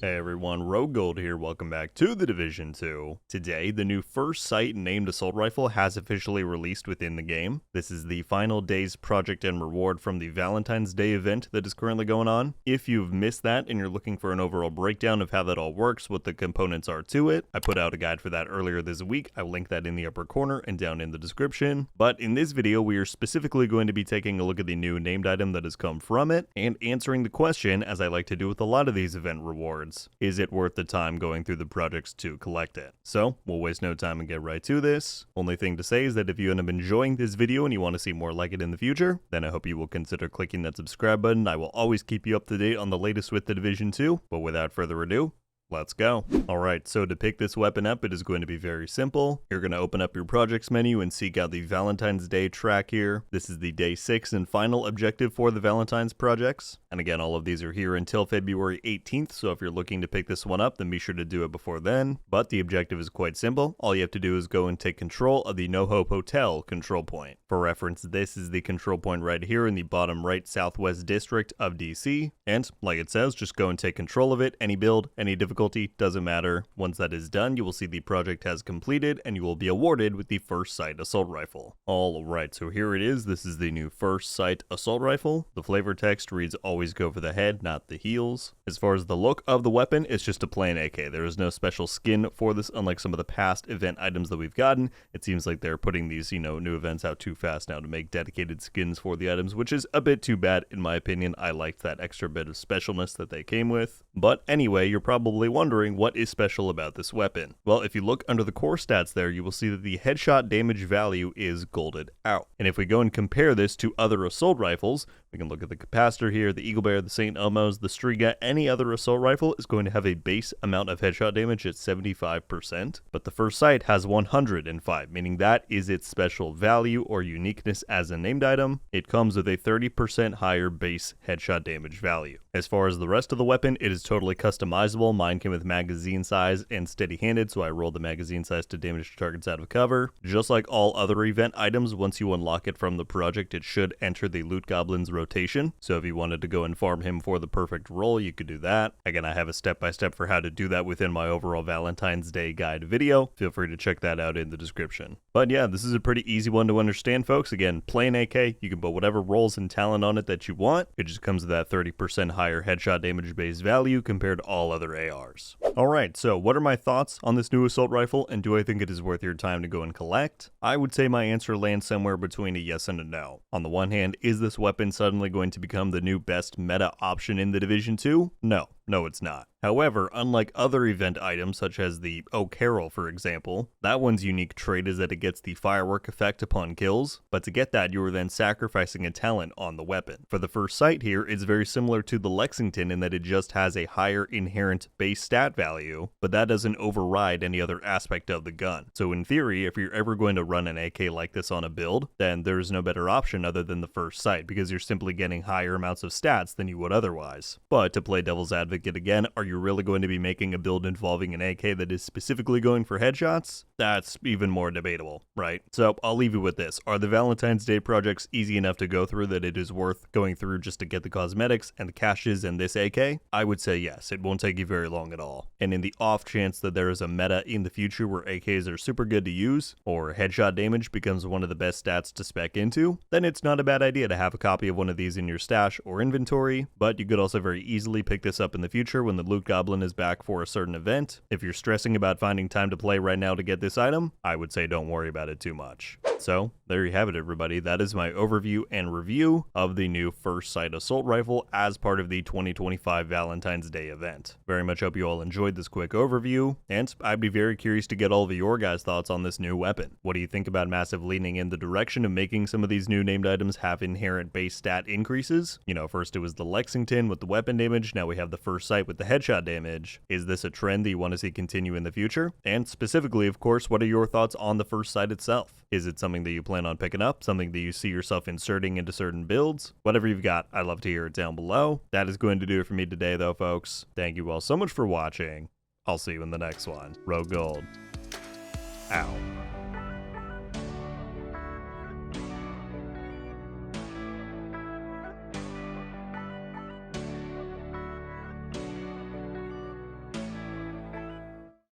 Hey everyone, RogueGold here, welcome back to the Division 2. Today, the new first sight named assault rifle has officially released within the game. This is the final day's project and reward from the Valentine's Day event that is currently going on. If you've missed that and you're looking for an overall breakdown of how that all works, what the components are to it, I put out a guide for that earlier this week. I will link that in the upper corner and down in the description. But in this video, we are specifically going to be taking a look at the new named item that has come from it and answering the question, as I like to do with a lot of these event rewards. Is it worth the time going through the projects to collect it? So, we'll waste no time and get right to this. Only thing to say is that if you end up enjoying this video and you want to see more like it in the future, then I hope you will consider clicking that subscribe button. I will always keep you up to date on the latest with the Division 2, but without further ado, let's go. Alright, so to pick this weapon up, it is going to be very simple. You're going to open up your projects menu and seek out the Valentine's Day track here. This is the day 6 and final objective for the Valentine's projects. And again, all of these are here until February 18th, so if you're looking to pick this one up, then be sure to do it before then. But the objective is quite simple. All you have to do is go and take control of the No Hope Hotel control point. For reference, this is the control point right here in the bottom right southwest district of DC. And like it says, just go and take control of it. Any build, any difficulty, doesn't matter. Once that is done, you will see the project has completed and you will be awarded with the First Sight assault rifle. Alright, so here it is. This is the new First Sight assault rifle. The flavor text reads always go for the head, not the heels. As far as the look of the weapon, it's just a plain AK. There is no special skin for this, unlike some of the past event items that we've gotten. It seems like they're putting these, new events out too fast now to make dedicated skins for the items, which is a bit too bad in my opinion. I liked that extra bit of specialness that they came with. But anyway, you're probably wondering what is special about this weapon. Well, if you look under the core stats there, you will see that the headshot damage value is golded out. And if we go and compare this to other assault rifles, we can look at the capacitor here, the Eagle Bear, the St. Elmo's, the Striga. Any other assault rifle is going to have a base amount of headshot damage at 75%, but the First Sight has 105, meaning that is its special value or uniqueness as a named item. It comes with a 30% higher base headshot damage value. As far as the rest of the weapon, it is totally customizable. Mine came with magazine size and steady-handed, so I rolled the magazine size to damage targets out of cover. Just like all other event items, once you unlock it from the project, it should enter the Loot Goblin's rotation. So if you wanted to go and farm him for the perfect roll, you could do that. Again, I have a step-by-step for how to do that within my overall Valentine's Day guide video. Feel free to check that out in the description. But yeah, this is a pretty easy one to understand, folks. Again, plain AK. You can put whatever rolls and talent on it that you want. It just comes with that 30% higher headshot damage base value compared to all other ARs. Alright, so what are my thoughts on this new assault rifle, and do I think it is worth your time to go and collect? I would say my answer lands somewhere between a yes and a no. On the one hand, is this weapon suddenly going to become the new best meta option in the Division 2? No, it's not. However, unlike other event items such as the Carol, for example, that one's unique trait is that it gets the firework effect upon kills, but to get that you are then sacrificing a talent on the weapon. For the First Sight here, it's very similar to the Lexington in that it just has a higher inherent base stat value, but that doesn't override any other aspect of the gun. So in theory, if you're ever going to run an AK like this on a build, then there's no better option other than the First Sight, because you're simply getting higher amounts of stats than you would otherwise. But to play devil's advocate again, are you really going to be making a build involving an AK that is specifically going for headshots? That's even more debatable, right? So I'll leave you with this. Are the Valentine's Day projects easy enough to go through that it is worth going through just to get the cosmetics and the caches and this AK? I would say yes. It won't take you very long at all. And in the off chance that there is a meta in the future where AKs are super good to use, or headshot damage becomes one of the best stats to spec into, then it's not a bad idea to have a copy of one of these in your stash or inventory, but you could also very easily pick this up in the future when the Loot Goblin is back for a certain event. If you're stressing about finding time to play right now to get this item, I would say don't worry about it too much. So, there you have it, everybody. That is my overview and review of the new First Sight assault rifle as part of the 2025 Valentine's Day event. Very much hope you all enjoyed this quick overview, and I'd be very curious to get all of your guys' thoughts on this new weapon. What do you think about Massive leaning in the direction of making some of these new named items have inherent base stat increases? First it was the Lexington with the weapon damage, now we have the First Sight with the headshot damage. Is this a trend that you want to see continue in the future? And specifically, of course, what are your thoughts on the First Sight itself? Is it something that you plan on picking up? Something that you see yourself inserting into certain builds? Whatever you've got, I'd love to hear it down below. That is going to do it for me today, though, folks. Thank you all so much for watching. I'll see you in the next one. RogueGold. Ow.